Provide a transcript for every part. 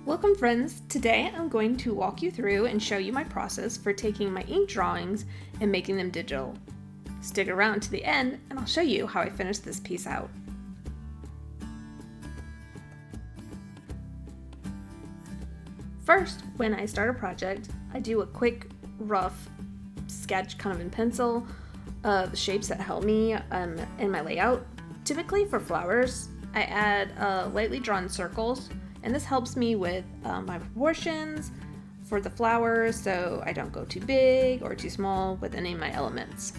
Welcome friends! Today I'm going to walk you through and show you my process for taking my ink drawings and making them digital. Stick around to the end and I'll show you how I finished this piece out. First, when I start a project, I do a quick rough sketch kind of in pencil of the shapes that help me in my layout. Typically for flowers, I add lightly drawn circles, and this helps me with my proportions for the flowers so I don't go too big or too small with any of my elements.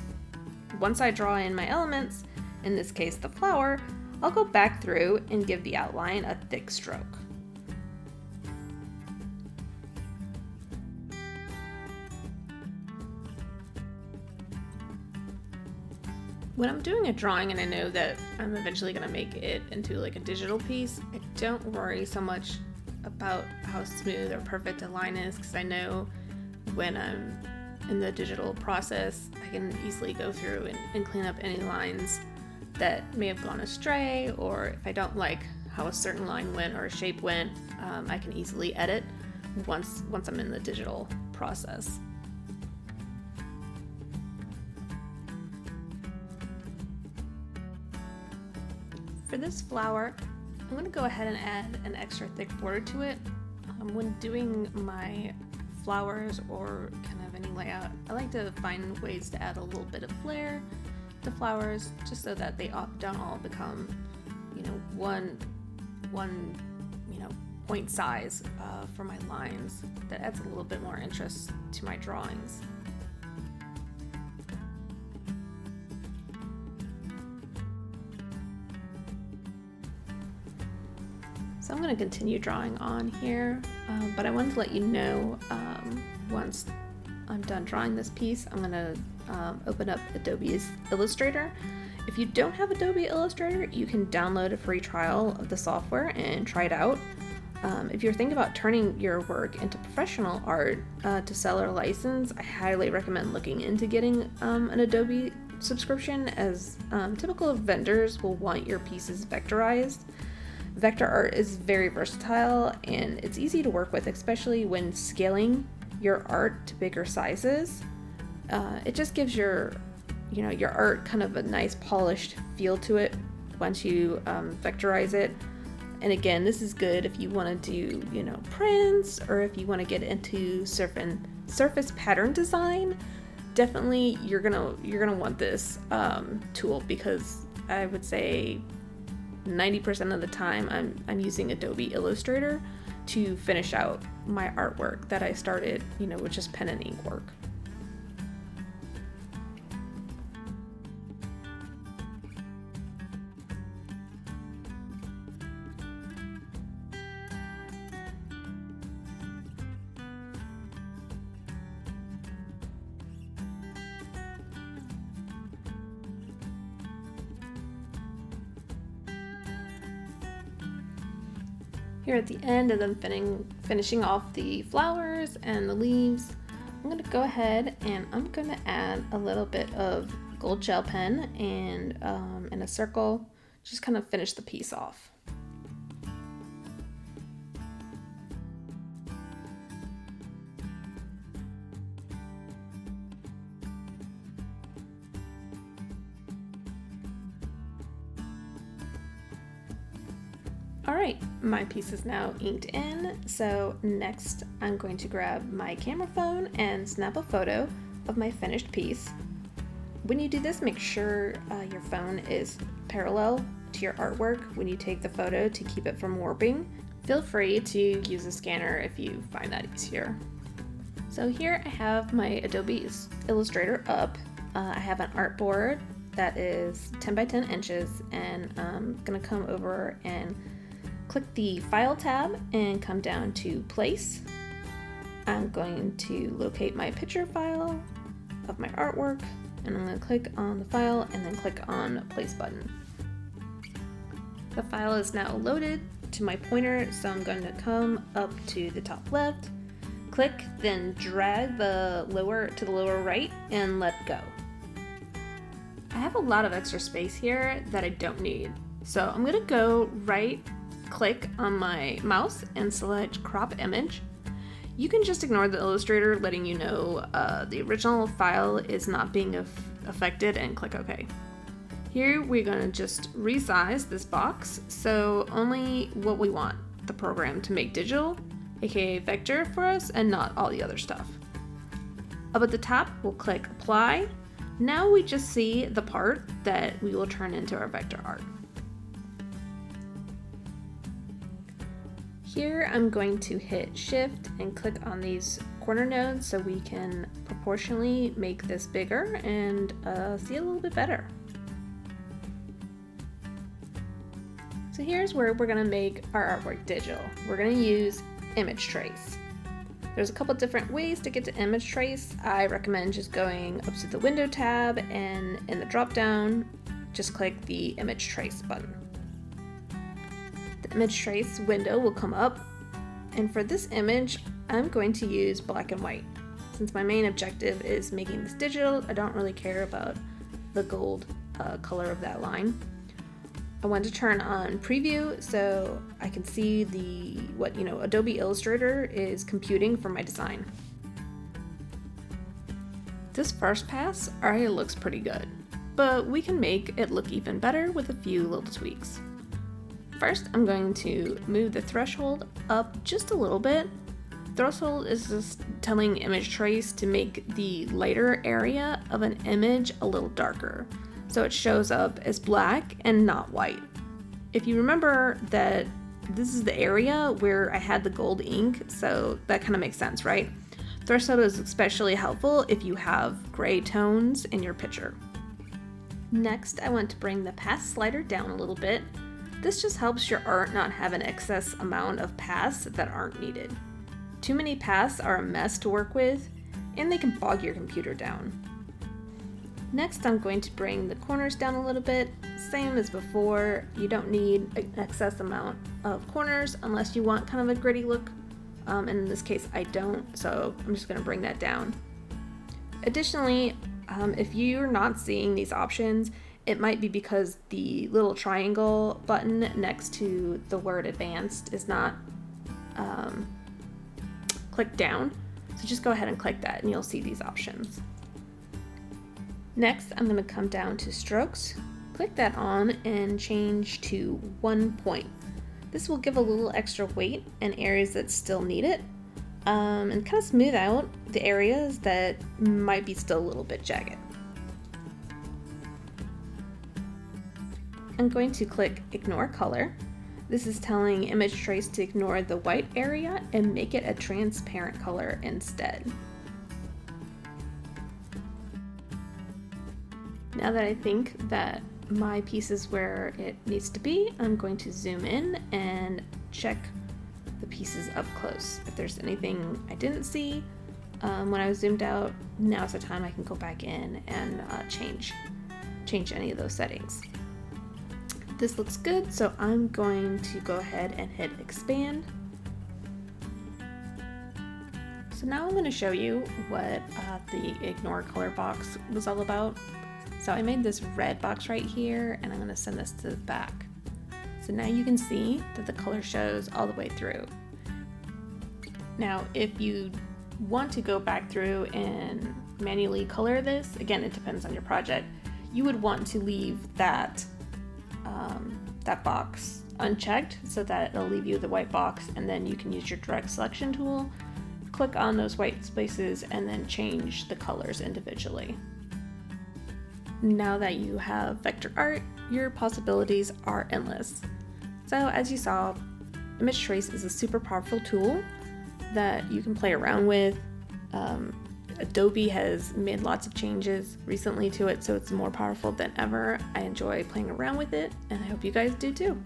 Once I draw in my elements, in this case the flower, I'll go back through and give the outline a thick stroke. When I'm doing a drawing and I know that I'm eventually going to make it into like a digital piece, I don't worry so much about how smooth or perfect a line is, because I know when I'm in the digital process, I can easily go through and clean up any lines that may have gone astray, or if I don't like how a certain line went or a shape went, I can easily edit once I'm in the digital process. For this flower, I'm going to go ahead and add an extra thick border to it. When doing my flowers or kind of any layout, I like to find ways to add a little bit of flair to flowers, just so that they don't all become, one point size for my lines. That adds a little bit more interest to my drawings. So I'm going to continue drawing on here, but I wanted to let you know once I'm done drawing this piece, I'm going to open up Adobe Illustrator. If you don't have Adobe Illustrator, you can download a free trial of the software and try it out. If you're thinking about turning your work into professional art to sell or license, I highly recommend looking into getting an Adobe subscription, as typical vendors will want your pieces vectorized. Vector art is very versatile and it's easy to work with, especially when scaling your art to bigger sizes. It just gives your art kind of a nice polished feel to it once you vectorize it. And again, this is good if you want to do prints, or if you want to get into surface pattern design. Definitely you're gonna want this tool, because I would say 90% of the time I'm using Adobe Illustrator to finish out my artwork that I started, with just pen and ink work. Here at the end, and then finishing off the flowers and the leaves, I'm going to go ahead and I'm going to add a little bit of gold gel pen and in a circle, just kind of finish the piece off. Alright, my piece is now inked in, so next I'm going to grab my camera phone and snap a photo of my finished piece. When you do this, make sure your phone is parallel to your artwork when you take the photo to keep it from warping. Feel free to use a scanner if you find that easier. So here I have my Adobe Illustrator up. I have an artboard that is 10 by 10 inches, and I'm going to come over and click the File tab and come down to Place. I'm going to locate my picture file of my artwork, and I'm going to click on the file and then click on Place button. The file is now loaded to my pointer, so I'm going to come up to the top left, click, then drag the lower to the lower right and let go. I have a lot of extra space here that I don't need, so I'm going to go right click on my mouse and select crop image. You can just ignore the Illustrator letting you know the original file is not being affected and click OK. Here we're going to just resize this box so only what we want the program to make digital, aka vector, for us and not all the other stuff. Up at the top we'll click apply. Now we just see the part that we will turn into our vector art. Here I'm going to hit shift and click on these corner nodes so we can proportionally make this bigger and see a little bit better. So here's where we're going to make our artwork digital. We're going to use image trace. There's a couple different ways to get to image trace. I recommend just going up to the window tab and in the drop down just click the image trace button. The image trace window will come up, and for this image I'm going to use black and white. Since my main objective is making this digital, I don't really care about the gold color of that line. I want to turn on preview so I can see what Adobe Illustrator is computing for my design. This first pass already looks pretty good, but we can make it look even better with a few little tweaks. First, I'm going to move the threshold up just a little bit. Threshold is just telling image trace to make the lighter area of an image a little darker, so it shows up as black and not white. If you remember that this is the area where I had the gold ink, so that kind of makes sense, right? Threshold is especially helpful if you have gray tones in your picture. Next, I want to bring the pass slider down a little bit. This just helps your art not have an excess amount of paths that aren't needed. Too many paths are a mess to work with, and they can bog your computer down. Next, I'm going to bring the corners down a little bit. Same as before, you don't need an excess amount of corners unless you want kind of a gritty look. And in this case, I don't, so I'm just going to bring that down. Additionally, if you're not seeing these options, it might be because the little triangle button next to the word advanced is not clicked down. So just go ahead and click that and you'll see these options. Next, I'm going to come down to strokes, click that on and change to 1 point. This will give a little extra weight in areas that still need it, and kind of smooth out the areas that might be still a little bit jagged. I'm going to click ignore color. This is telling image trace to ignore the white area and make it a transparent color instead. Now that I think that my piece is where it needs to be, I'm going to zoom in and check the pieces up close. If there's anything I didn't see when I was zoomed out, now's the time I can go back in and change any of those settings. This looks good, so I'm going to go ahead and hit expand. So now I'm going to show you what the ignore color box was all about. So I made this red box right here, and I'm going to send this to the back. So now you can see that the color shows all the way through. Now, if you want to go back through and manually color this, again, it depends on your project, you would want to leave that box unchecked so that it'll leave you the white box, and then you can use your direct selection tool, click on those white spaces, and then change the colors individually. Now that you have vector art, your possibilities are endless. So as you saw, image trace is a super powerful tool that you can play around with. Adobe has made lots of changes recently to it, so it's more powerful than ever. I enjoy playing around with it, and I hope you guys do too.